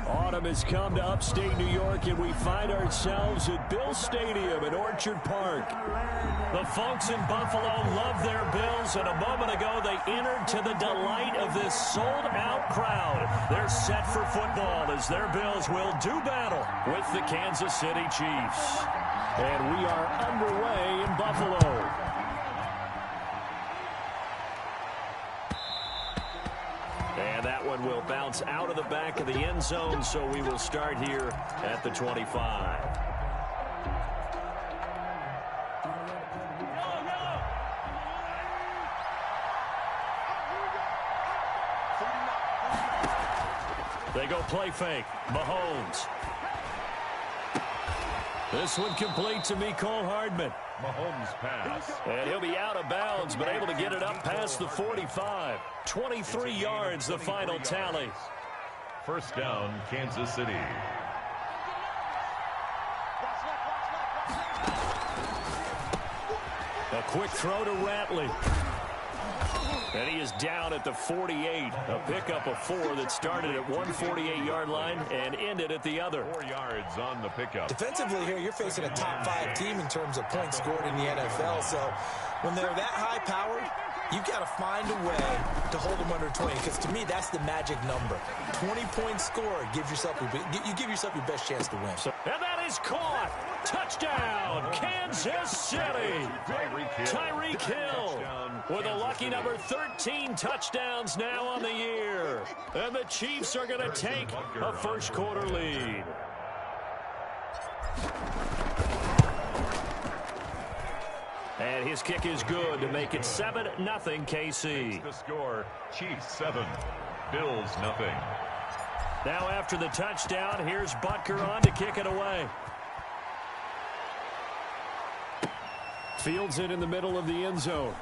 Autumn has come to upstate New York, and we find ourselves at Bill Stadium in Orchard Park. The folks in Buffalo love their Bills, and a moment ago they entered to the delight of this sold-out crowd. They're set for football as their Bills will do battle with the Kansas City Chiefs. And we are underway in Buffalo. And that one will bounce out of the back of the end zone, so we will start here at the 25. They go play fake. Mahomes. This one complete to Mecole Hardman. Mahomes pass. And he'll be out of bounds, but able to get it up past the 45. 23 yards, the final tally. First down, Kansas City. A quick throw to Ratley. And he is down at the 48. A pickup of 4 that started at one 48-yard line and ended at the other. 4 yards on the pickup. Defensively here, you're facing a top-5 team in terms of points scored in the NFL. So when they're that high-powered, you've got to find a way to hold them under 20. Because to me, that's the magic number. 20 points scored gives yourself you give yourself your best chance to win. And that is caught. Touchdown, Kansas City. Tyreek Hill with a lucky number 13 touchdowns now on the year. And the Chiefs are going to take a first-quarter lead. And his kick is good to make it 7-0 KC. The score, Chiefs 7, Bills nothing. Now after the touchdown, here's Butker on to kick it away. Fields it in the middle of the end zone.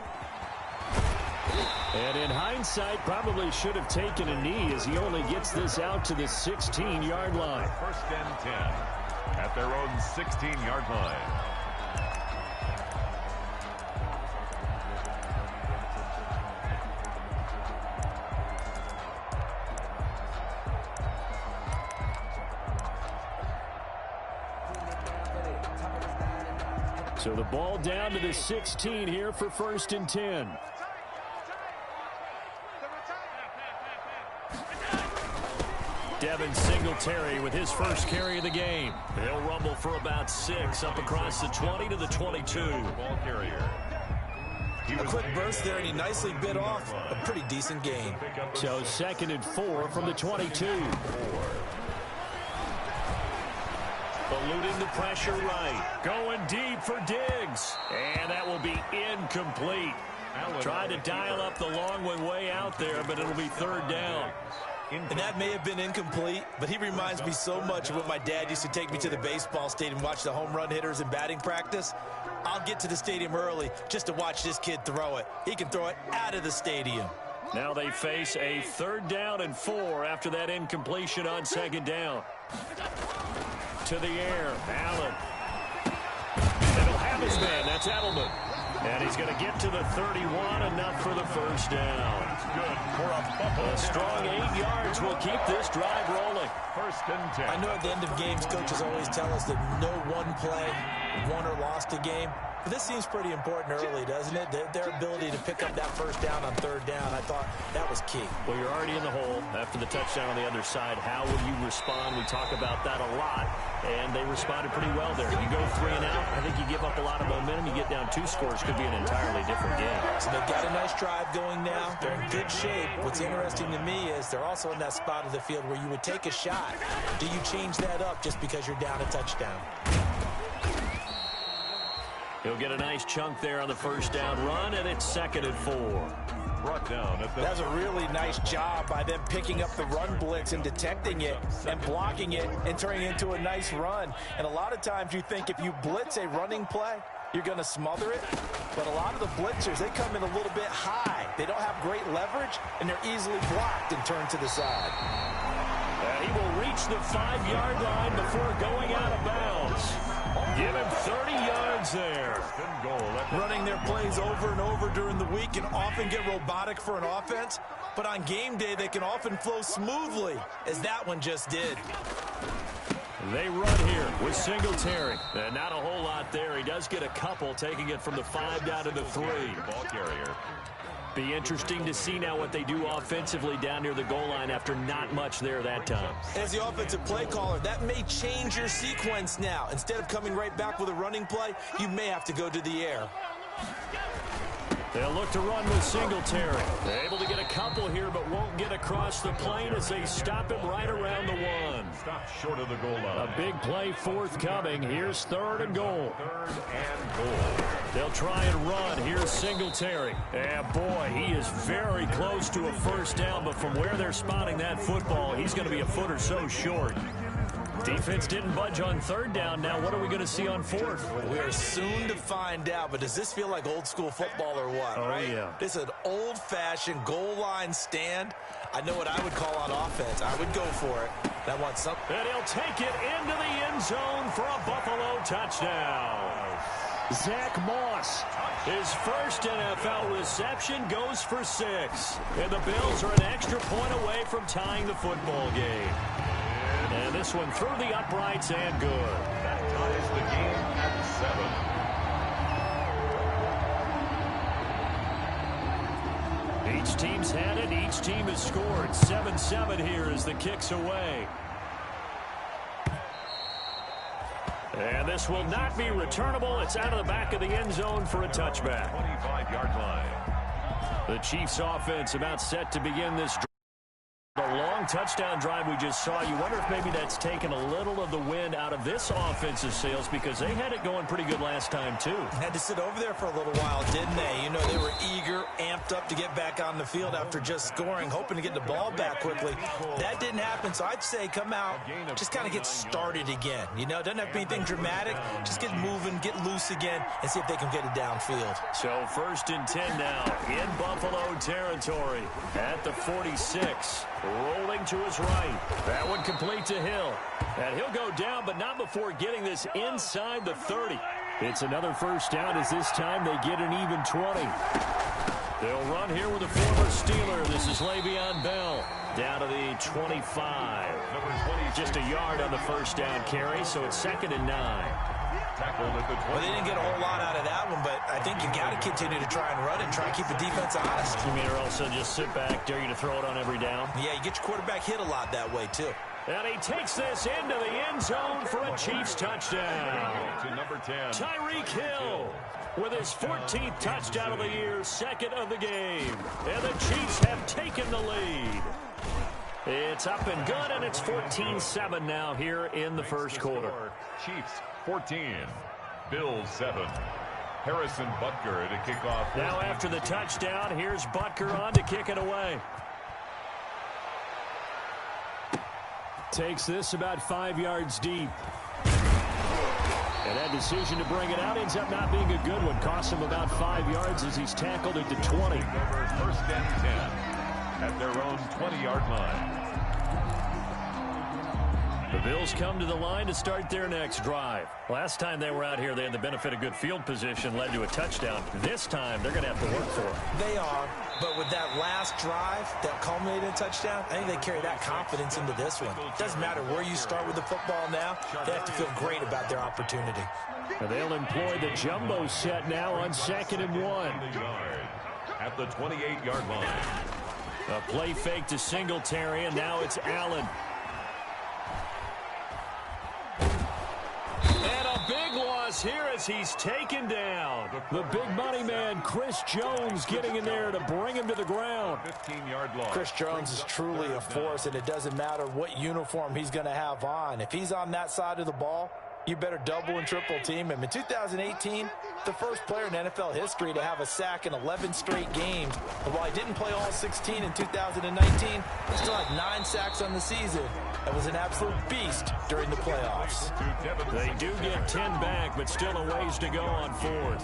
And in hindsight, probably should have taken a knee as he only gets this out to the 16-yard line. First and 10 at their own 16-yard line. So the ball down to the 16 here for first and 10. Devin Singletary with his first carry of the game. He'll rumble for about 6 up across the 20 to the 22. Ball carrier. A quick burst there, and he nicely bit off a pretty decent gain. So second and 4 from the 22. Eluding the pressure right. Going deep for Diggs. And that will be incomplete. Tried to dial up the long one way out there, but it'll be third down. And that may have been incomplete, but he reminds me so much of when my dad used to take me to the baseball stadium and watch the home run hitters in batting practice. I'll get to the stadium early just to watch this kid throw it. He can throw it out of the stadium. Now they face a third down and 4 after that incompletion on second down. To the air, Allen. And he'll have his man. That's Edelman. And he's going to get to the 31, enough for the first down. Good for a strong 8 yards will keep this drive rolling. First and 10. I know at the end of games, coaches always tell us that no one play won or lost a game. But this seems pretty important early, doesn't it? Their ability to pick up that first down on third down, I thought that was key. Well, you're already in the hole after the touchdown on the other side. How will you respond? We talk about that a lot, and they responded pretty well there. You go 3 and out, I think you give up a lot of momentum. You get down 2 scores, could be an entirely different game. So they've got a nice drive going now. They're in good shape. What's interesting to me is they're also in that spot of the field where you would take a shot. Do you change that up just because you're down a touchdown? He'll get a nice chunk there on the first down run, and it's second and 4. Brought down at the... That was a really nice job by them picking up the run blitz and detecting it and blocking it and turning it into a nice run. And a lot of times you think if you blitz a running play, you're going to smother it. But a lot of the blitzers, they come in a little bit high. They don't have great leverage, and they're easily blocked and turned to the side. And he will reach the 5-yard line before going out of bounds. Give him 30 yards there. Running their plays over and over during the week can often get robotic for an offense, but on game day they can often flow smoothly, as that one just did. They run here with Singletary. And not a whole lot there. He does get a couple, taking it from the 5 down to the 3. Ball carrier. Be interesting to see now what they do offensively down near the goal line after not much there that time. As the offensive play caller, that may change your sequence now. Instead of coming right back with a running play, you may have to go to the air. They'll look to run with Singletary. They're able to get a couple here, but won't get across the plane as they stop him right around the 1. Stop short of the goal line. A big play forthcoming. Here's 3rd and goal. 3rd and goal. They'll try and run. Here's Singletary. And boy, he is very close to a first down, but from where they're spotting that football, he's going to be a foot or so short. Defense didn't budge on 3rd down. Now what are we going to see on 4th? We are soon to find out, but does this feel like old school football or what? Oh, right? Yeah. This is an old-fashioned goal line stand. I know what I would call on offense. I would go for it. I want something. And he'll take it into the end zone for a Buffalo touchdown. Zach Moss, his first NFL reception, goes for 6. And the Bills are an extra point away from tying the football game. And this one through the uprights and good. That ties the game at 7. Each team's had it. Each team has scored. 7-7 here as the kick's away. And this will not be returnable. It's out of the back of the end zone for a touchback. 25-yard line. The Chiefs offense about set to begin this drive. The long touchdown drive we just saw, you wonder if maybe that's taken a little of the wind out of this offensive sails because they had it going pretty good last time, too. Had to sit over there for a little while, didn't they? You know, they were eager, amped up to get back on the field after just scoring, hoping to get the ball back quickly. That didn't happen, so I'd say come out, just kind of get started again. You know, it doesn't have to be anything dramatic. Just get moving, get loose again, and see if they can get it downfield. So 1st and 10 now in Buffalo territory at the 46. Rolling to his right. That one complete to Hill. And he'll go down, but not before getting this inside the 30. It's another first down as this time they get an even 20. They'll run here with a former Steeler. This is Le'Veon Bell. Down to the 25. Just a yard on the first down carry, so it's 2nd and 9. Well, they didn't get a whole lot out of that one, but I think you got to continue to try and run it and try and keep the defense honest. You mean, or also just sit back, dare you to throw it on every down? Yeah, you get your quarterback hit a lot that way, too. And he takes this into the end zone for a Chiefs touchdown. To number 10. Tyreek Hill with his 14th touchdown of the year, 2nd of the game. And the Chiefs have taken the lead. It's up and good, and it's 14-7 now here in the first quarter. Chiefs 14, Bills 7. Harrison Butker to kick off. Now after the touchdown, here's Butker on to kick it away. Takes this about 5 yards deep. And that decision to bring it out ends up not being a good one. Costs him about 5 yards as he's tackled at the 20. 1st and 10 at their own 20-yard line. The Bills come to the line to start their next drive. Last time they were out here, they had the benefit of good field position, led to a touchdown. This time, they're going to have to work for it. They are, but with that last drive that culminated in a touchdown, I think they carry that confidence into this one. It doesn't matter where you start with the football now. They have to feel great about their opportunity. And they'll employ the jumbo set now on 2nd and 1. At the 28-yard line. A play fake to Singletary, and now it's Allen. And a big loss here as he's taken down. The big money man, Chris Jones, getting in there to bring him to the ground. 15-yard loss. Chris Jones is truly a force, and it doesn't matter what uniform he's going to have on. If he's on that side of the ball, you better double and triple team him. In 2018, the first player in NFL history to have a sack in 11 straight games. And while he didn't play all 16 in 2019, he still had 9 sacks on the season. That was an absolute beast during the playoffs. They do get 10 back, but still a ways to go on 4th.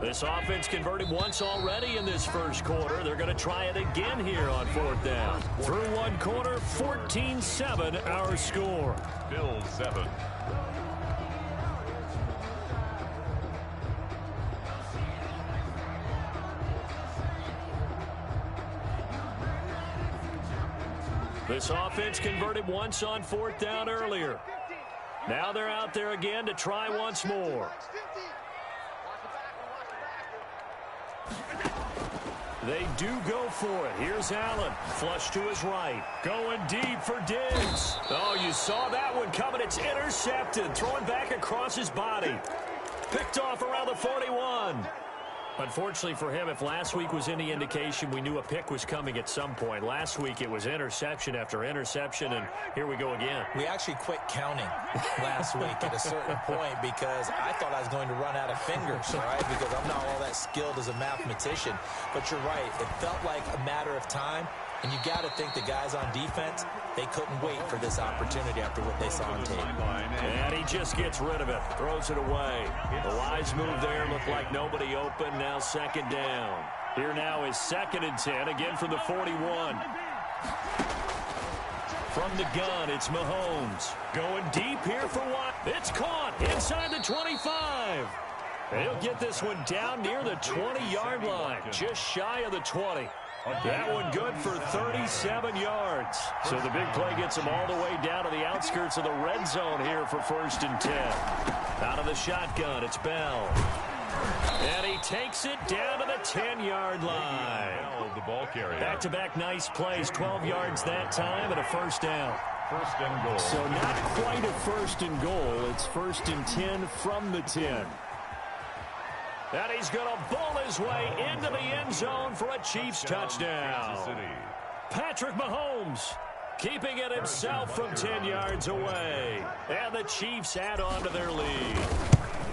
This offense converted once already in this first quarter. They're going to try it again here on fourth down. Through one quarter, 14-7 our score. Bills 7. This offense converted once on fourth down earlier. Now they're out there again to try once more. They do go for it. Here's Allen. Flush to his right. Going deep for Diggs. Oh, you saw that one coming. It's intercepted. Throwing back across his body. Picked off around the 41. Unfortunately for him, if last week was any indication, we knew a pick was coming at some point. Last week it was interception after interception, and here we go again. We actually quit counting last week at a certain point because I thought I was going to run out of fingers, all right, because I'm not all that skilled as a mathematician. But you're right. It felt like a matter of time, and you got to think the guys on defense, they couldn't wait for this opportunity after what they saw on tape. And he just gets rid of it, throws it away. The wise move there, looked like nobody open. Now second down. Here now is 2nd and 10, again from the 41. From the gun, it's Mahomes. Going deep here for one. It's caught inside the 25. He'll get this one down near the 20-yard line, just shy of the 20. That one good for 37 yards. So the big play gets him all the way down to the outskirts of the red zone here for 1st and 10. Out of the shotgun, it's Bell. And he takes it down to the 10-yard line. The ball carrier. Back-to-back nice plays, 12 yards that time and a first down. 1st and goal. So not quite a 1st and goal. It's 1st and 10 from the 10. And he's going to bull his way into the end zone for a Chiefs touchdown. Patrick Mahomes keeping it himself from 10 yards away. And the Chiefs add on to their lead.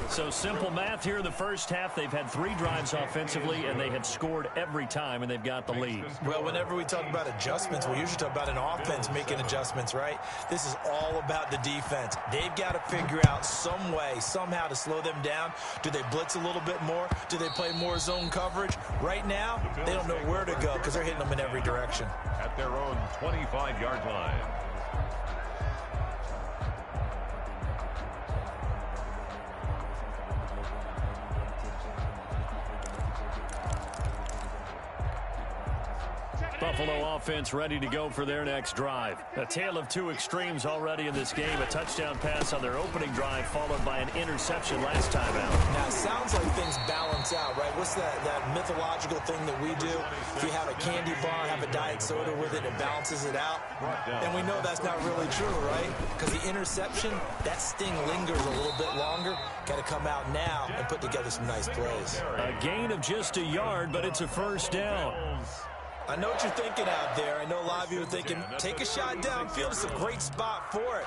So simple math here in the first half. They've had 3 drives offensively, and they had scored every time, and they've got the lead. Well, whenever we talk about adjustments, we usually talk about an offense making adjustments, right? This is all about the defense. They've got to figure out some way, somehow to slow them down. Do they blitz a little bit more? Do they play more zone coverage? Right now, they don't know where to go because they're hitting them in every direction. At their own 25-yard line. Buffalo offense ready to go for their next drive. A tale of 2 extremes already in this game. A touchdown pass on their opening drive followed by an interception last time out. Now, it sounds like things balance out, right? What's that mythological thing that we do? If you have a candy bar, have a diet soda with it, it balances it out. And we know that's not really true, right? Because the interception, that sting lingers a little bit longer. Got to come out now and put together some nice plays. A gain of just a yard, but it's a first down. I know what you're thinking out there. I know a lot of you are thinking, take a shot downfield. It's a great spot for it.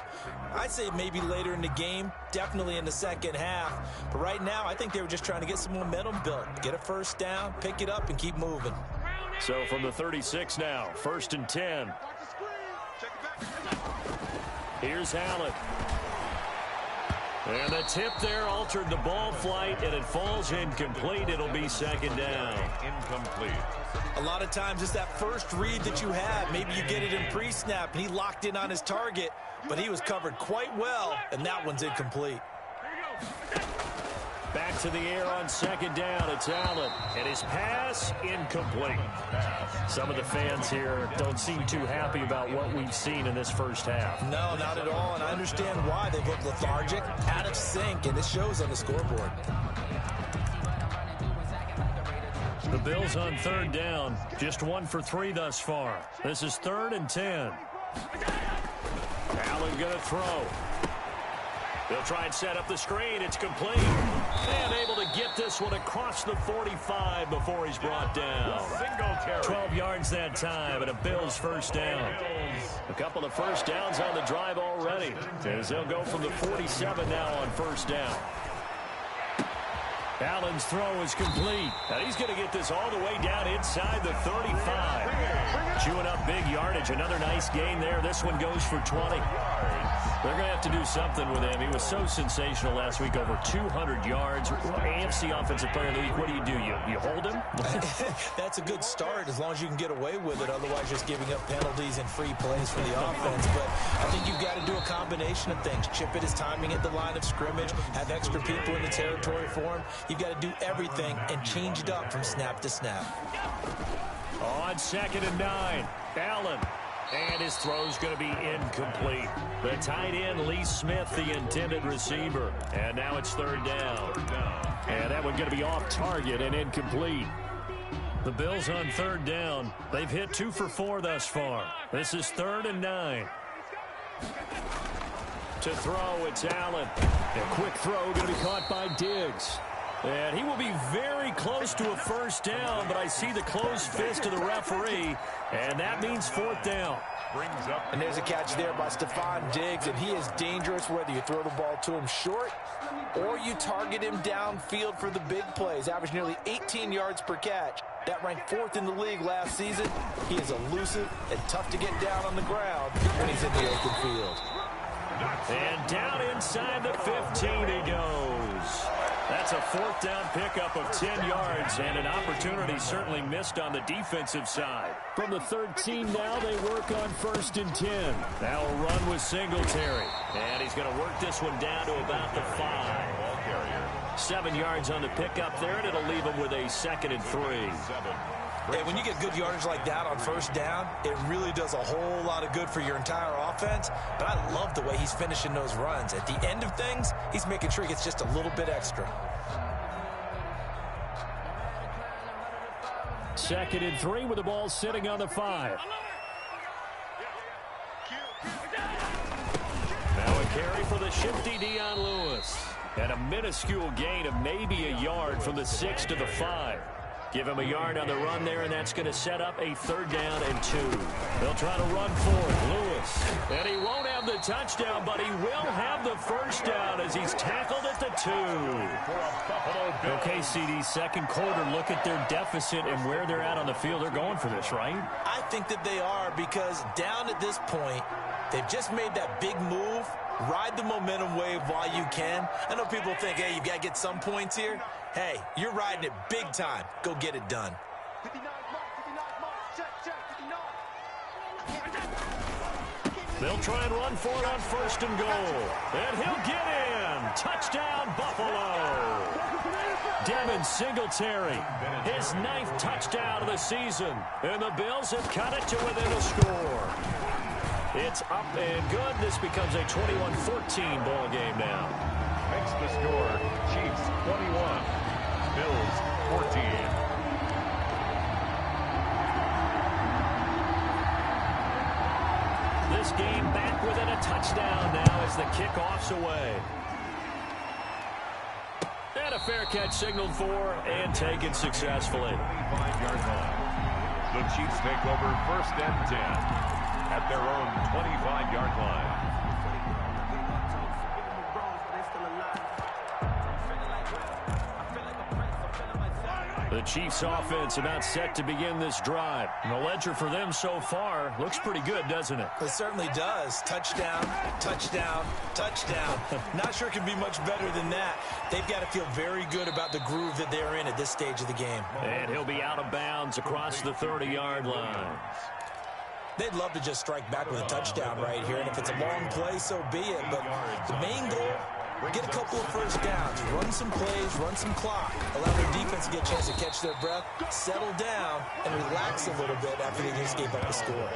I'd say maybe later in the game, definitely in the second half. But right now, I think they were just trying to get some momentum built. Get a first down, pick it up, and keep moving. So from the 36 now, 1st and 10. Here's Allen. And the tip there altered the ball flight, and it falls incomplete. It'll be second down. Incomplete. A lot of times it's that first read that you have. Maybe you get it in pre-snap, and he locked in on his target, but he was covered quite well, and that one's incomplete. Back to the air on second down. It's Allen. And his pass, incomplete. Some of the fans here don't seem too happy about what we've seen in this first half. No, not at all, and I understand why. They look lethargic, out of sync, and it shows on the scoreboard. The Bills on 3rd down. Just 1 for 3 thus far. This is 3rd and 10. Allen going to throw. They'll try and set up the screen. It's complete. And able to get this one across the 45 before he's brought down. 12 yards that time and a Bills first down. A couple of first downs on the drive already, as they'll go from the 47 now on first down. Allen's throw is complete. Now he's going to get this all the way down inside the 35. Chewing up big yardage. Another nice gain there. This one goes for 20. They're going to have to do something with him. He was so sensational last week, over 200 yards. AFC Offensive Player of the Week, what do? You hold him? That's a good start as long as you can get away with it. Otherwise, just giving up penalties and free plays for the offense. But I think you've got to do a combination of things. Chip at his timing at the line of scrimmage, have extra people in the territory for him. You've got to do everything and change it up from snap to snap. On 2nd and 9, Allen. And his throw's going to be incomplete. The tight end, Lee Smith, the intended receiver. And now it's 3rd down. And that one's going to be off target and incomplete. The Bills on 3rd down. They've hit 2 for 4 thus far. This is 3rd and 9. To throw, it's Allen. A quick throw going to be caught by Diggs. And he will be very close to a 1st down, but I see the closed fist of the referee, and that means 4th down. And there's a catch there by Stephon Diggs, and he is dangerous whether you throw the ball to him short or you target him downfield for the big plays. Averaged nearly 18 yards per catch. That ranked 4th in the league last season. He is elusive and tough to get down on the ground when he's in the open field. And down inside the 15 he goes. That's a 4th down pickup of 10 yards, and an opportunity certainly missed on the defensive side. From the 13 now, they work on 1st and 10. Now a run with Singletary. And he's going to work this one down to about the 5. 7 yards on the pickup there, and it'll leave him with a 2nd and 3. Hey, when you get good yardage like that on 1st down, it really does a whole lot of good for your entire offense. But I love the way he's finishing those runs. At the end of things, he's making sure he gets just a little bit extra. 2nd and 3 with the ball sitting on the 5. Now a carry for the shifty Dion Lewis. And a minuscule gain of maybe a yard from the 6 to the 5. Give him a yard on the run there, and that's going to set up a 3rd down and 2. They'll try to run for it. Lewis. And he won't have the touchdown, but he will have the 1st down as he's tackled at the 2. Okay, CD, 2nd quarter, look at their deficit and where they're at on the field. They're going for this, right? I think that they are, because down at this point, they've just made that big move. Ride the momentum wave while you can. I know people think, hey, you've got to get some points here. Hey, you're riding it big time. Go get it done. They'll try and run for it on 1st and goal. And he'll get in. Touchdown, Buffalo. Devin Singletary, his 9th touchdown of the season. And the Bills have cut it to within a score. It's up and good. This becomes a 21-14 ball game now. Makes the score Chiefs 21, Bills 14. This game back within a touchdown now as the kickoff's away. And a fair catch signaled for and taken successfully. 25-yard line. The Chiefs take over 1st and 10. At their own 25-yard line. The Chiefs offense about set to begin this drive. And the ledger for them so far looks pretty good, doesn't it? It certainly does. Touchdown, touchdown, touchdown. Not sure it can be much better than that. They've got to feel very good about the groove that they're in at this stage of the game. And he'll be out of bounds across the 30-yard line. They'd love to just strike back with a touchdown right here, and if it's a long play, so be it. But the main goal, get a couple of 1st downs, run some plays, run some clock, allow their defense to get a chance to catch their breath, settle down, and relax a little bit after they just gave up the score.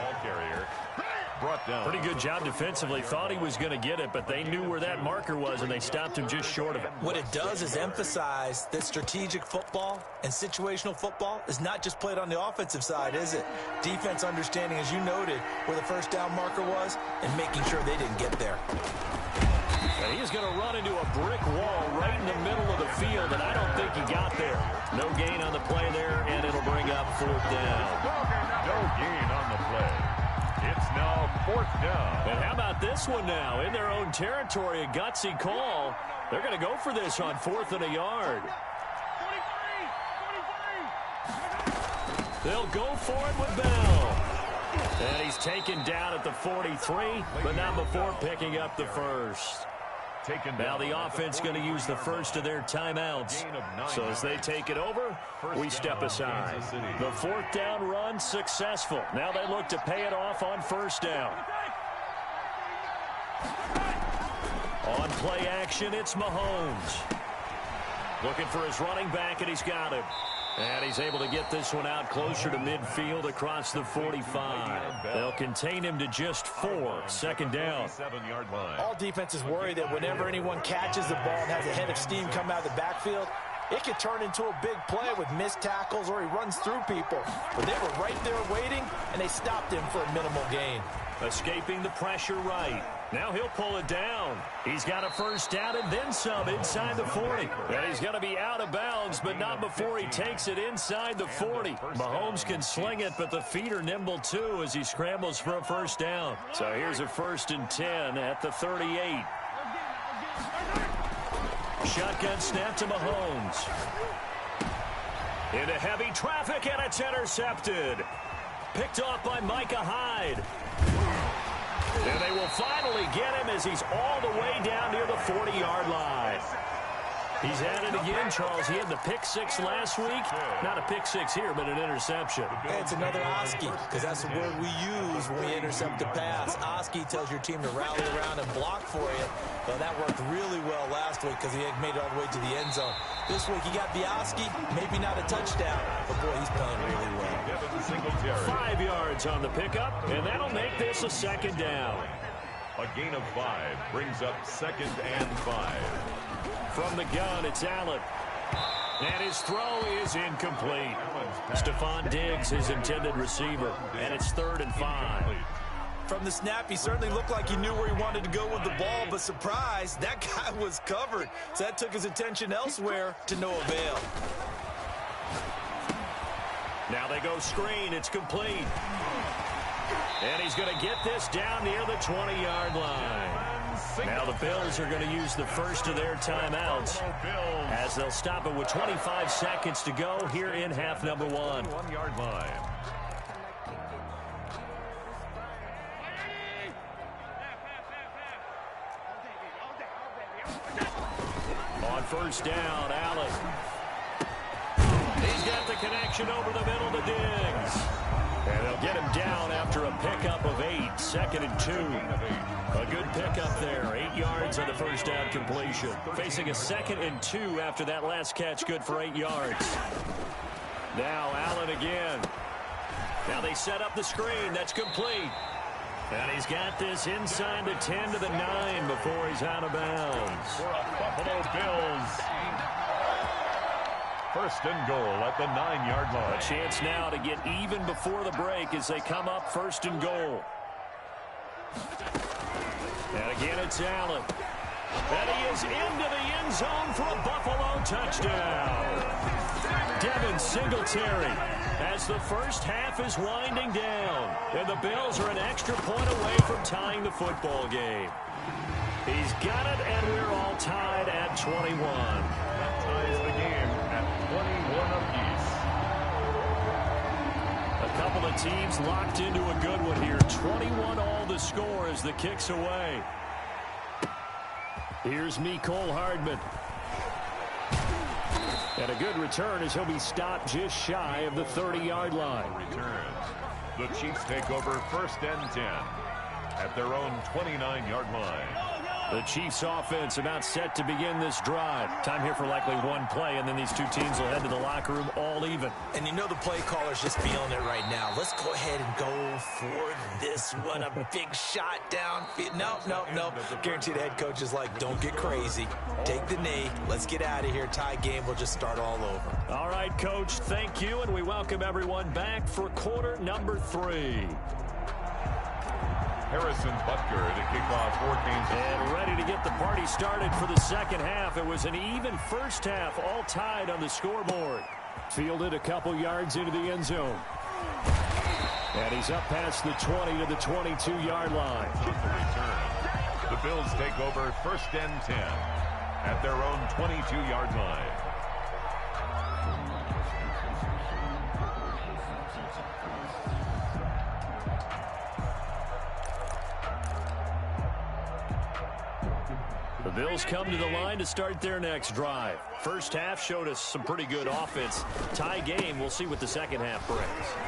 Brought down. Pretty good job defensively. Thought he was going to get it, but they knew where that marker was, and they stopped him just short of it. What it does is emphasize that strategic football and situational football is not just played on the offensive side, is it? Defense understanding, as you noted, where the 1st down marker was and making sure they didn't get there. And he's going to run into a brick wall right in the middle of the field, and I don't think he got there. No gain on the play there, and it'll bring up 4th down. No gain on the play. It's now 4th down. And how about this one now? In their own territory, a gutsy call. They're going to go for this on 4th and a yard. They'll go for it with Bell. And he's taken down at the 43, but not before picking up the first. Now the offense going to use the first of their timeouts. So as they take it over, we step aside. The fourth down run successful. Now they look to pay it off on first down. On play action, it's Mahomes. Looking for his running back, and he's got him. And he's able to get this one out closer to midfield across the 45. They'll contain him to just 4. Second down. All defenses worry that whenever anyone catches the ball and has a head of steam come out of the backfield, it could turn into a big play with missed tackles or he runs through people. But they were right there waiting, and they stopped him for a minimal gain. Escaping the pressure right. Now he'll pull it down. He's got a first down and then some inside the 40. And he's going to be out of bounds, but not before he takes it inside the 40. Mahomes can sling it, but the feet are nimble too as he scrambles for a first down. So here's a 1st and 10 at the 38. Shotgun snap to Mahomes. Into heavy traffic, and it's intercepted. Picked off by Micah Hyde. And they will finally get him as he's all the way down near the 40-yard line. He's at it again, Charles. He had the pick 6 last week. Not a pick 6 here, but an interception. And it's another Oski, because that's the word we use when we intercept a pass. Oski tells your team to rally around and block for you. Well, that worked really well last week because he had made it all the way to the end zone. This week he got the Oski, maybe not a touchdown, but boy, he's playing really well. 5 yards on the pickup, and that'll make this a second down. A gain of 5 brings up 2nd and 5. From the gun, it's Allen. And his throw is incomplete. Stephon Diggs, his intended receiver. And it's 3rd and 5. From the snap, he certainly looked like he knew where he wanted to go with the ball, but surprise, that guy was covered. So that took his attention elsewhere to no avail. Now they go screen. It's complete. And he's going to get this down near the 20-yard line. Now the Bills are going to use the first of their timeouts as they'll stop it with 25 seconds to go here in half number 1. 1-yard line. On first down, Allen. He's got the connection over the middle to Diggs. And they'll get him down after a pickup of 8. 2nd and 2. A good pickup there. 8 yards on the first down completion. Facing a 2nd and 2 after that last catch. Good for 8 yards. Now Allen again. Now they set up the screen. That's complete. And he's got this inside the 10 to the 9 before he's out of bounds. For a Buffalo Bills. 1st and goal at the 9-yard line. A chance now to get even before the break as they come up 1st and goal. And again, it's Allen. And he is into the end zone for a Buffalo touchdown. Devin Singletary as the first half is winding down. And the Bills are an extra point away from tying the football game. He's got it, and we're all tied at 21. That ties the game at 21 apiece. A couple of teams locked into a good one here. 21 all the score as the kick's away. Here's Mecole Hardman. And a good return as he'll be stopped just shy of the 30-yard line. Returns. The Chiefs take over 1st and 10 at their own 29-yard line. The Chiefs offense about set to begin this drive. Time here for likely one play, and then these two teams will head to the locker room all even. And you know the play caller's just feeling it right now. Let's go ahead and go for this one. A big shot downfield. No. Guaranteed the head coach is like, don't get crazy. Take the knee. Let's get out of here. Tie game will just start all over. All right, Coach, thank you, and we welcome everyone back for quarter number 3. Harrison Butker to kick off for Kansas. And ready to get the party started for the second half. It was an even first half, all tied on the scoreboard. Fielded a couple yards into the end zone. And he's up past the 20 to the 22-yard line. The Bills take over 1st and 10 at their own 22-yard line. Bills come to the line to start their next drive. First half showed us some pretty good offense. Tie game, we'll see what the second half brings.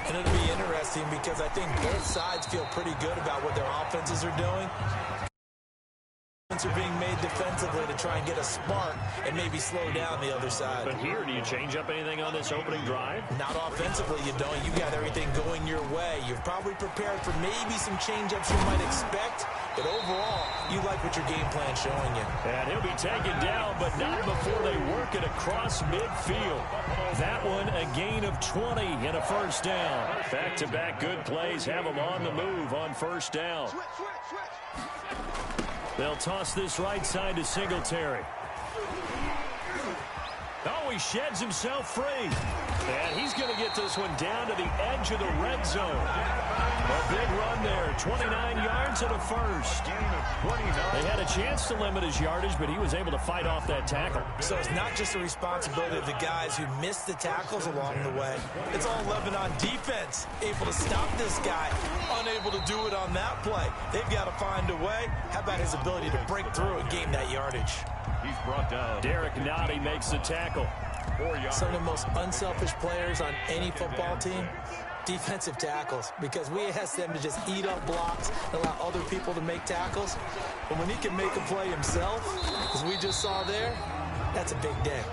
And it'll be interesting because I think both sides feel pretty good about what their offenses are doing. Are being made defensively to try and get a spark and maybe slow down the other side. But here, do you change up anything on this opening drive? Not offensively, you don't. You got everything going your way. You've probably prepared for maybe some change-ups you might expect, but overall, you like what your game plan's showing you. And he'll be taken down, but not before they work it across midfield. That one, a gain of 20 and a first down. Back-to-back good plays have them on the move on first down. They'll toss this right side to Singletary. Oh, he sheds himself free. And he's going to get this one down to the edge of the red zone. A big run there, 29 yards and a first. They had a chance to limit his yardage, but he was able to fight off that tackle. So it's not just the responsibility of the guys who missed the tackles along the way. It's all Lebanon defense, able to stop this guy, unable to do it on that play. They've got to find a way. How about his ability to break through and gain that yardage? He's brought down. Derek Nottie makes the tackle. 4 yards. Some of the most unselfish players on any football team, defensive tackles, because we ask them to just eat up blocks and allow other people to make tackles. But when he can make a play himself, as we just saw there, that's a big day.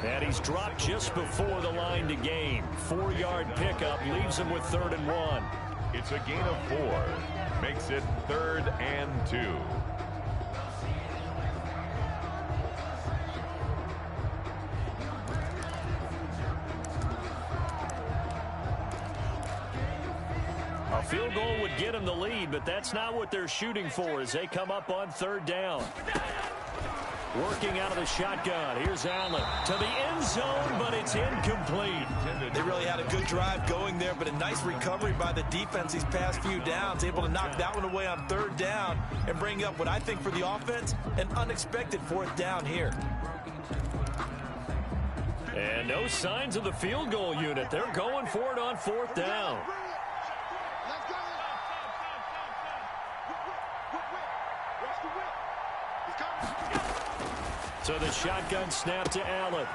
And he's dropped just before the line to gain. 4-yard pickup leaves him with 3rd and 1. It's a gain of 4. Makes it 3rd and 2. A field goal would get them the lead, but that's not what they're shooting for as they come up on 3rd down. Working out of the shotgun. Here's Allen to the end zone, but it's incomplete. They really had a good drive going there, but a nice recovery by the defense these past few downs. Able to knock that one away on 3rd down and bring up what I think for the offense, an unexpected 4th down here. And no signs of the field goal unit. They're going for it on 4th down. So the shotgun snap to Allen.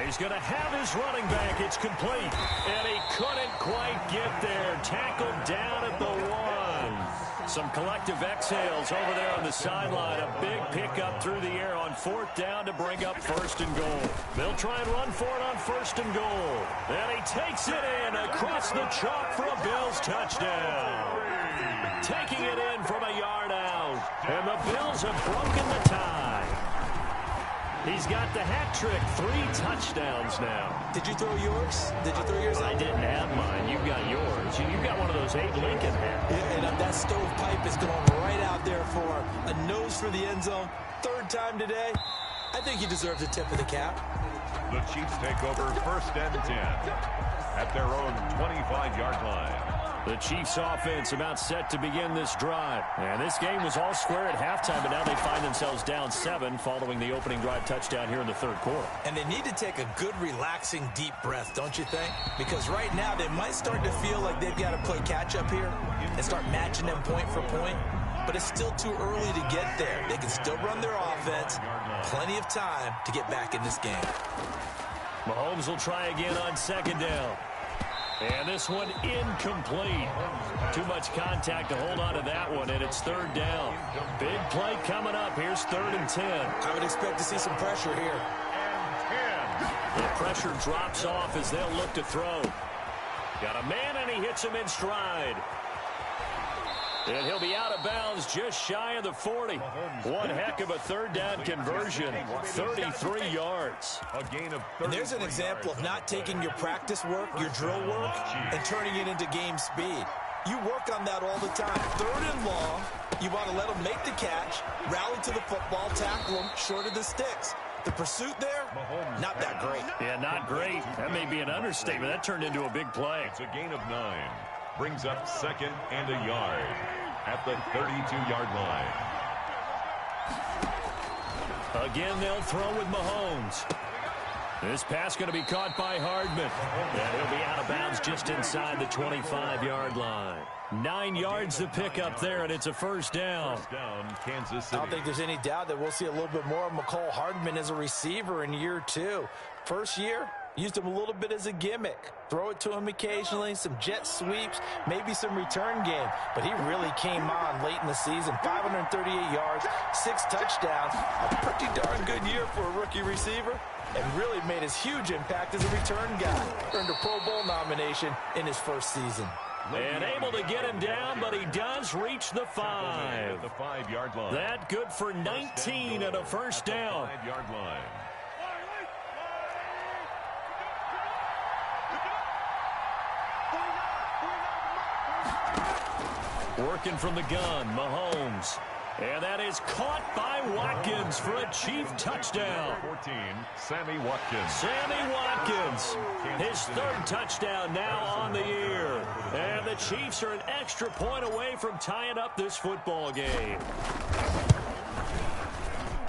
He's going to have his running back. It's complete. And he couldn't quite get there. Tackled down at the 1. Some collective exhales over there on the sideline. A big pickup through the air on 4th down to bring up 1st and goal. They'll try and run for it on 1st and goal. And he takes it in across the chalk for a Bills touchdown. Taking it in from a yard out. And the Bills have broken the tie. He's got the hat trick, 3 touchdowns now. Did you throw yours? Did you throw yours out? I didn't have mine. You've got yours. You've got one of those Abe Lincoln hats. Yeah, and that stovepipe is going right out there for a nose for the end zone. 3rd time today. I think he deserves a tip of the cap. The Chiefs take over 1st and 10 at their own 25-yard line. The Chiefs offense about set to begin this drive. And this game was all square at halftime, but now they find themselves down 7 following the opening drive touchdown here in the 3rd quarter. And they need to take a good, relaxing, deep breath, don't you think? Because right now they might start to feel like they've got to play catch-up here and start matching them point for point. But it's still too early to get there. They can still run their offense. Plenty of time to get back in this game. Mahomes will try again on 2nd down. And this one incomplete. Too much contact to hold on to that one, and it's 3rd down. Big play coming up. Here's 3rd and 10. I would expect to see some pressure here. The pressure drops off as they'll look to throw. Got a man, and he hits him in stride. And he'll be out of bounds just shy of the 40. One heck of a 3rd down conversion. 33 yards. A gain of 30. And there's an example of not taking your practice work, your drill work, and turning it into game speed. You work on that all the time. 3rd and long, you want to let them make the catch, rally to the football, tackle them short of the sticks. The pursuit there, not that great. Yeah, not great. That may be an understatement. That turned into a big play. It's a gain of 9. Brings up 2nd and a yard at the 32-yard line. Again, they'll throw with Mahomes. This pass going to be caught by Hardman. And he'll be out of bounds just inside the 25-yard line. 9 yards to pick up there, and it's a first down. First down, Kansas City. I don't think there's any doubt that we'll see a little bit more of McCole Hardman as a receiver in year 2. First year, used him a little bit as a gimmick. Throw it to him occasionally, some jet sweeps, maybe some return game. But he really came on late in the season. 538 yards, 6 touchdowns. A pretty darn good year for a rookie receiver. And really made his huge impact as a return guy. Earned a Pro Bowl nomination in his first season. And able to get him down, but he does reach the 5. At the 5-yard line. That good for 19 and a first down. 5-yard line. Working from the gun, Mahomes. And that is caught by Watkins for a Chief touchdown. 14, Sammy Watkins. Sammy Watkins, his 3rd touchdown now on the year. And the Chiefs are an extra point away from tying up this football game.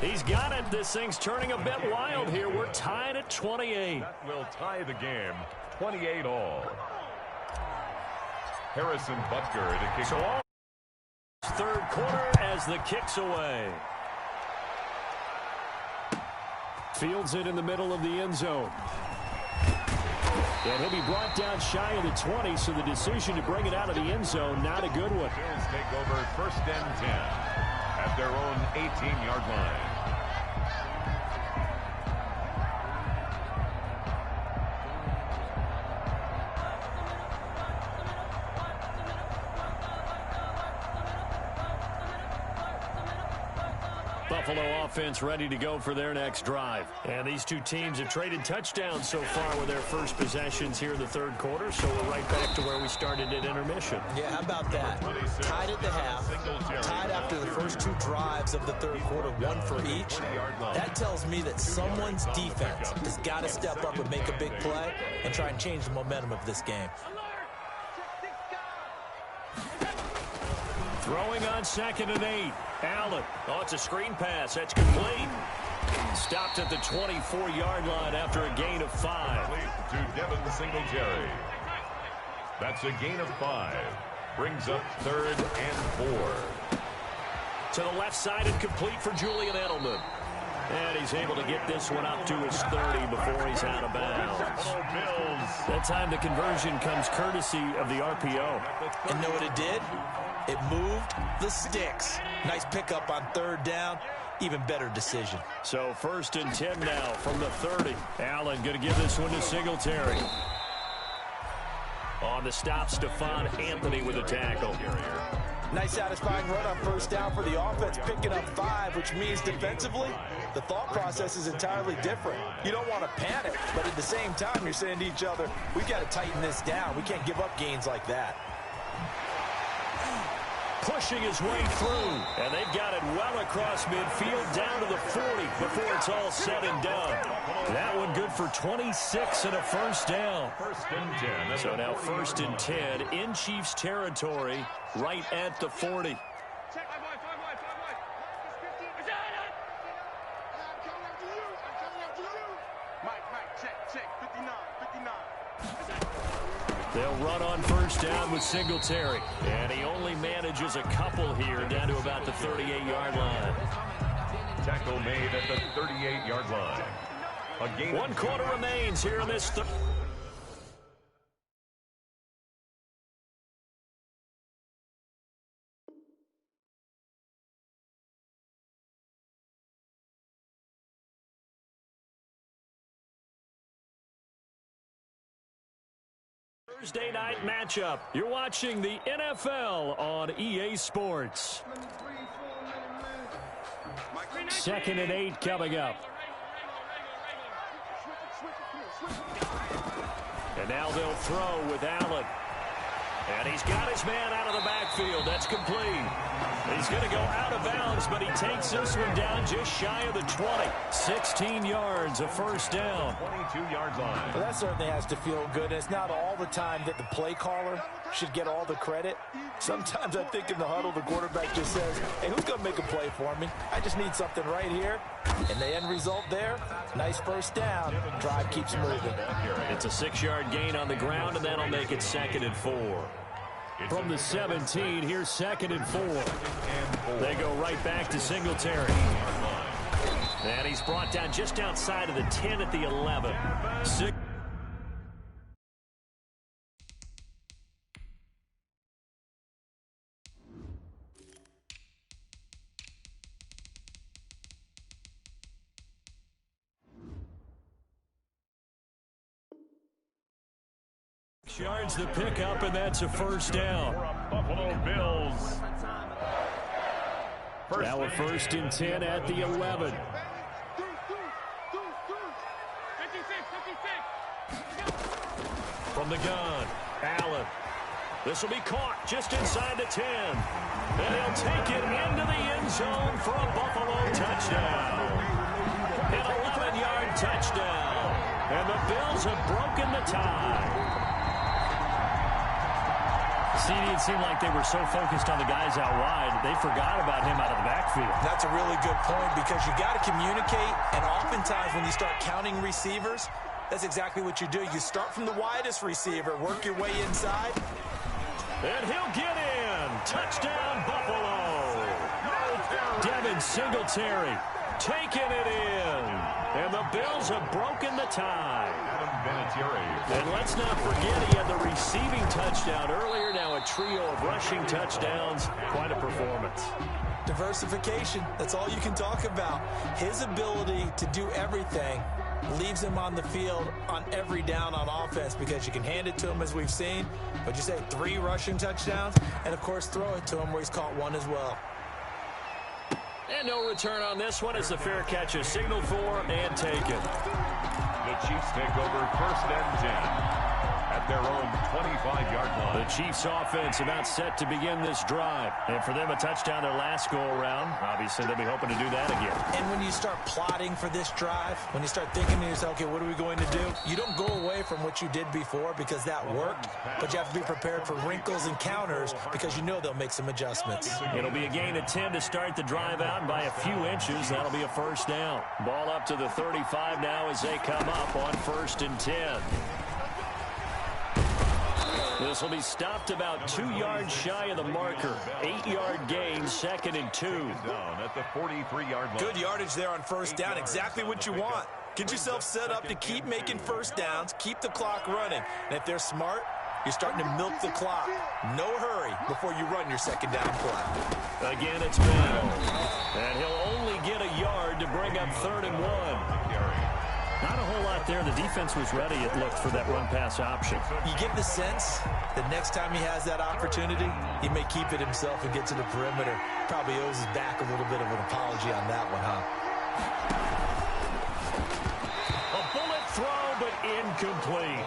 He's got it. This thing's turning a bit wild here. We're tied at 28. That will tie the game, 28 all. Harrison Butker to kick off. 3rd quarter as the kick's away. Fields it in the middle of the end zone. And he'll be brought down shy of the 20, so the decision to bring it out of the end zone, not a good one. Bills take over 1st and 10 at their own 18-yard line. Buffalo offense ready to go for their next drive. And these two teams have traded touchdowns so far with their first possessions here in the 3rd quarter, so we're right back to where we started at intermission. Yeah, how about that? Tied at the half, tied after the first 2 drives of the 3rd quarter, 1 for each. That tells me that someone's defense has got to step up and make a big play and try and change the momentum of this game. Throwing on 2nd and 8. Allen. Oh, it's a screen pass. That's complete. Stopped at the 24-yard line after a gain of 5. To Devin Singletary. That's a gain of 5. Brings up 3rd and 4. To the left side and complete for Julian Edelman. And he's able to get this one up to his 30 before he's out of bounds. That time the conversion comes courtesy of the RPO. And know what it did? It moved the sticks. Nice pickup on 3rd down. Even better decision. So 1st and 10 now from the 30. Allen going to give this one to Singletary. On the stop, Stephon Anthony with a tackle. Nice satisfying run on 1st down for the offense, picking up 5, which means defensively, the thought process is entirely different. You don't want to panic, but at the same time, you're saying to each other, we've got to tighten this down. We can't give up gains like that. Pushing his way through, and they've got it well across midfield down to the 40 before it's all said and done. That one good for 26 and a first down. 1st and 10. So now 1st and 10 in Chiefs territory right at the 40. They'll run on 1st down with Singletary. And he only manages a couple here down to about the 38-yard line. Tackle made at the 38-yard line. 1 quarter remains here in this Thursday night matchup. You're watching the NFL on EA Sports. 2nd and 8 coming up. And now they'll throw with Allen. And he's got his man out of the backfield. That's complete. He's going to go out of bounds, but he takes this one down just shy of the 20. 16 yards, a first down. 22-yard line. Well, that certainly has to feel good. And it's not all the time that the play caller should get all the credit. Sometimes I think in the huddle, the quarterback just says, hey, who's going to make a play for me? I just need something right here. And the end result there, nice first down. Drive keeps moving. It's a 6-yard gain on the ground, and that'll make it 2nd and 4. From the 17, here's 2nd and 4. They go right back to Singletary. And he's brought down just outside of the 10 at the 11. Yards the pickup, and that's a first down. Buffalo Bills. Now a 1st and 10 at the 11. From the gun, Allen. This will be caught just inside the 10. And he'll take it into the end zone for a Buffalo touchdown. An 11-yard touchdown. And the Bills have broken the tie. It seemed like they were so focused on the guys out wide, they forgot about him out of the backfield. That's a really good point because you got to communicate, and oftentimes when you start counting receivers, that's exactly what you do. You start from the widest receiver, work your way inside. And he'll get in. Touchdown, Buffalo. Devin Singletary taking it in. And the Bills have broken the tie. And let's not forget he had the receiving touchdown earlier. Now a trio of rushing touchdowns. Quite a performance. Diversification. That's all you can talk about. His ability to do everything leaves him on the field on every down on offense because you can hand it to him as we've seen. But you say 3 rushing touchdowns and, of course, throw it to him where he's caught 1 as well. And no return on this one as the fair catch is signaled for and taken. The Chiefs take over 1st and 10 at their own 25-yard line. The Chiefs offense about set to begin this drive. And for them, a touchdown their last go-around. Obviously, they'll be hoping to do that again. And when you start plotting for this drive, when you start thinking to yourself, okay, what are we going to do? You don't go away from what you did before because that worked, but you have to be prepared for wrinkles and counters because you know they'll make some adjustments. It'll be a gain of 10 to start the drive out, and by a few inches, that'll be a first down. Ball up to the 35 now as they come up on 1st and 10. This will be stopped about 2 yards shy of the marker. 8-yard gain, 2nd and 2. At the 43-yard line. Good yardage there on 1st down. Exactly what you want. Get yourself set up to keep making first downs, keep the clock running. And if they're smart, you're starting to milk the clock. No hurry before you run your 2nd down play. Again, it's Bell. And he'll only get a yard to bring up 3rd and 1. Not a whole lot there. The defense was ready, it looked, for that run-pass option. You get the sense that next time he has that opportunity, he may keep it himself and get to the perimeter. Probably owes his back a little bit of an apology on that one, huh? A bullet throw, but incomplete.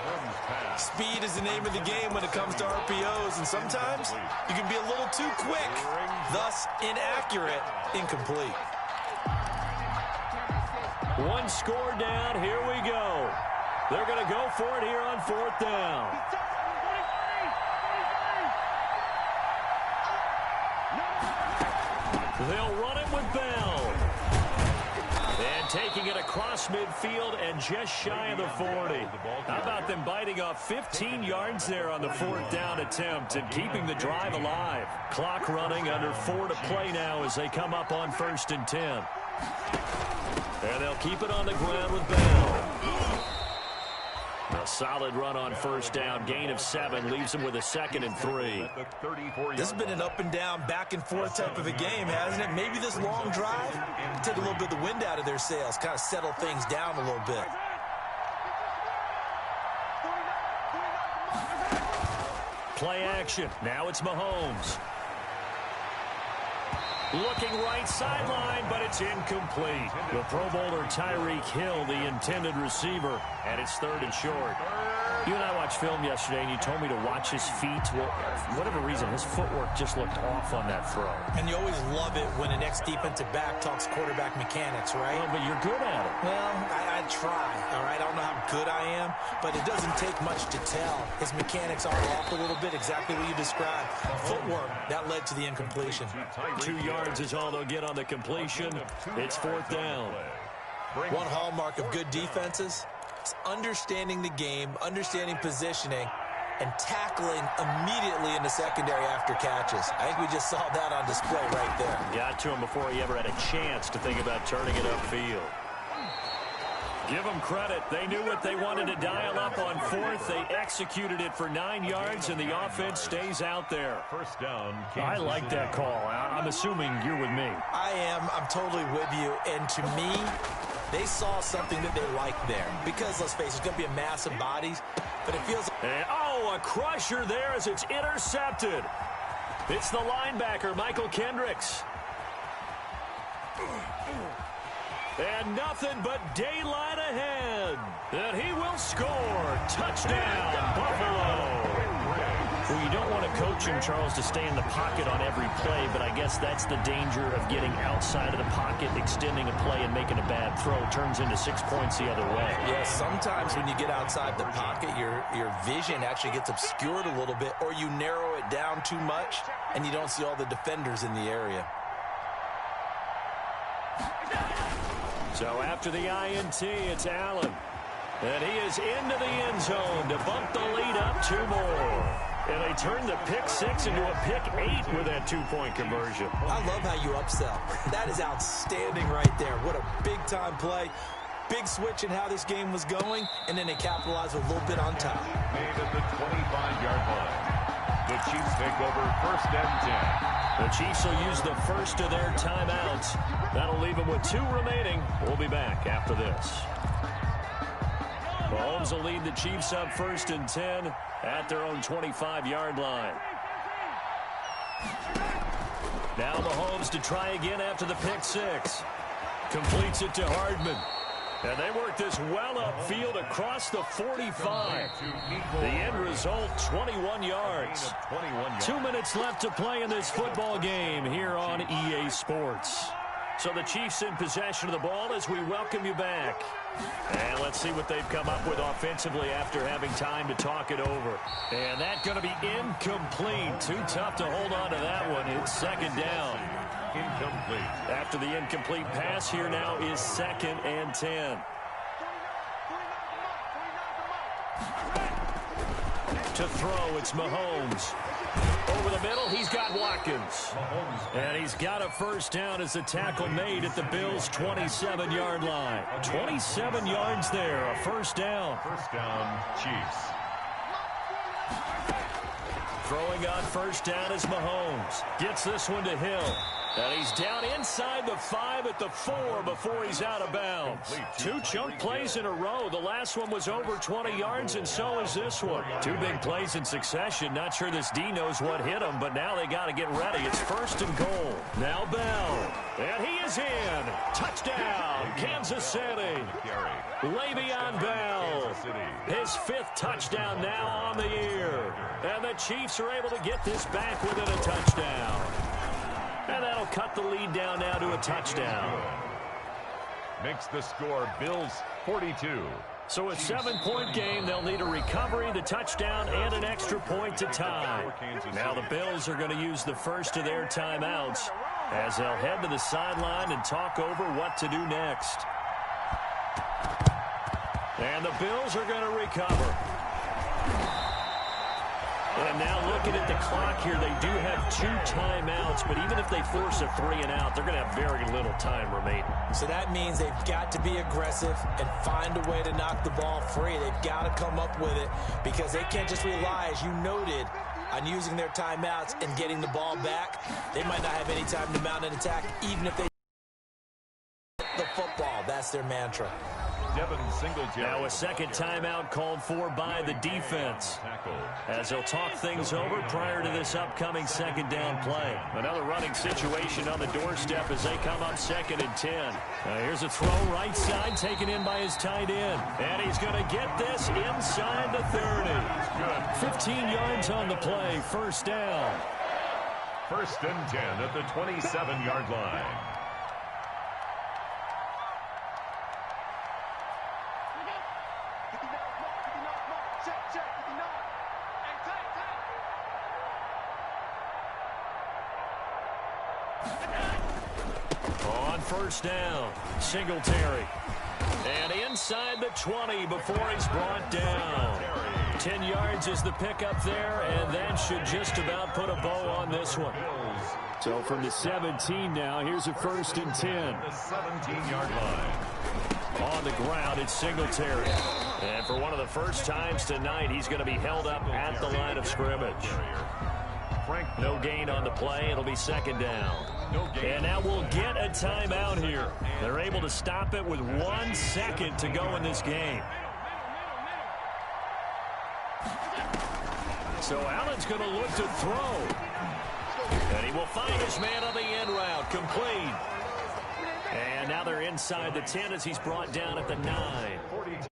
Speed is the name of the game when it comes to RPOs, and sometimes you can be a little too quick, thus inaccurate, incomplete. 1 score down. Here we go. They're going to go for it here on 4th down. They'll run it with Bell. And taking it across midfield and just shy of the 40. How about them biting off 15 yards there on the 4th down attempt and keeping the drive alive? Clock running, under 4 to play now as they come up on 1st and 10. And they'll keep it on the ground with Bell. A solid run on 1st down. Gain of 7 leaves them with a 2nd and 3. This has been an up and down, back and forth type of a game, hasn't it? Maybe this long drive took a little bit of the wind out of their sails, kind of settle things down a little bit. Play action. Now it's Mahomes. Looking right sideline, but it's incomplete. The Pro Bowler Tyreek Hill, the intended receiver, and it's 3rd and short. You and I watched film yesterday, and you told me to watch his feet. Well, for whatever reason, his footwork just looked off on that throw. And you always love it when an ex-defensive back talks quarterback mechanics, right? Well, but you're good at it. Well, I try, all right? I don't know how good I am, but it doesn't take much to tell. His mechanics are off a little bit, exactly what you described. Footwork, that led to the incompletion. 2 yards is all they'll get on the completion. It's 4th down. One hallmark of good defenses is understanding the game, understanding positioning, and tackling immediately in the secondary after catches. I think we just saw that on display right there. Got to him before he ever had a chance to think about turning it upfield. Give them credit. They knew what they wanted to dial up on 4th. They executed it for 9 yards, and the offense stays out there. First down. I like that call. I'm assuming you're with me. I am. I'm totally with you. And to me, they saw something that they liked there. Because, let's face it, it's going to be a mass of bodies, but it feels... And, oh, a crusher there as it's intercepted. It's the linebacker, Michael Kendricks. And nothing but daylight ahead. And he will score. Touchdown, Buffalo. Well, you don't want to coach him, Charles, to stay in the pocket on every play, but I guess that's the danger of getting outside of the pocket, extending a play, and making a bad throw. Turns into 6 points the other way. Yeah, sometimes when you get outside the pocket, your vision actually gets obscured a little bit, or you narrow it down too much, and you don't see all the defenders in the area. So after the INT, it's Allen. And he is into the end zone to bump the lead up 2 more. And they turn the pick 6 into a pick 8 with that 2-point conversion. I love how you upsell. That is outstanding right there. What a big-time play. Big switch in how this game was going, and then they capitalized a little bit on top. Made at the 25-yard line. The Chiefs take over 1st and 10. The Chiefs will use the first of their timeouts. That'll leave them with 2 remaining. We'll be back after this. Mahomes will lead the Chiefs up 1st and 10 at their own 25-yard line. Now Mahomes to try again after the pick 6. Completes it to Hardman. And they work this well upfield across the 45. The end result, 21 yards. 2 minutes left to play in this football game here on EA Sports. So the Chiefs in possession of the ball as we welcome you back. And let's see what they've come up with offensively after having time to talk it over. And that's going to be incomplete. Too tough to hold on to that one. It's 2nd down. Incomplete. After the incomplete pass, here now is 2nd and 10. To throw, it's Mahomes. Over the middle, he's got Watkins. And he's got a first down as the tackle made at the Bills' 27-yard line. 27 yards there, a first down. First down, Chiefs. Throwing on first down is Mahomes. Gets this one to Hill. And he's down inside the 5 at the 4 before he's out of bounds. 2 chunk plays in a row. The last one was over 20 yards, and so is this one. 2 big plays in succession. Not sure this D knows what hit him, but now they got to get ready. It's 1st and goal. Now Bell. And he is in. Touchdown, Kansas City. Le'Veon Bell. His 5th touchdown now on the year. And the Chiefs are able to get this back within a touchdown. And that'll cut the lead down now to a touchdown. Makes the score Bills 42. So a 7-point game. They'll need a recovery, the touchdown, and an extra point to tie. Now the Bills are going to use the first of their timeouts as they'll head to the sideline and talk over what to do next. And the Bills are going to recover. And now looking at the clock here, they do have 2 timeouts, but even if they force a 3 and out, they're going to have very little time remaining. So that means they've got to be aggressive and find a way to knock the ball free. They've got to come up with it because they can't just rely, as you noted, on using their timeouts and getting the ball back. They might not have any time to mount an attack, even if they the football. That's their mantra. Now a second timeout called for by the defense, as they'll talk things over prior to this upcoming second down play. Another running situation on the doorstep as they come up 2nd and 10. Here's a throw right side taken in by his tight end. And he's going to get this inside the 30. 15 yards on the play, first down. 1st and 10 at the 27-yard line. On 1st down, Singletary. And inside the 20 before he's brought down. 10 yards is the pickup there, and that should just about put a bow on this one. So from the 17 now, here's a 1st and 10. The 17-yard line. On the ground, it's Singletary. And for one of the first times tonight, he's going to be held up at the line of scrimmage. No gain on the play. It'll be 2nd down. And now we'll get a timeout here. They're able to stop it with 1 second to go in this game. So Allen's going to look to throw. And he will find his man on the end route. Complete. And now they're inside the 10 as he's brought down at the 9.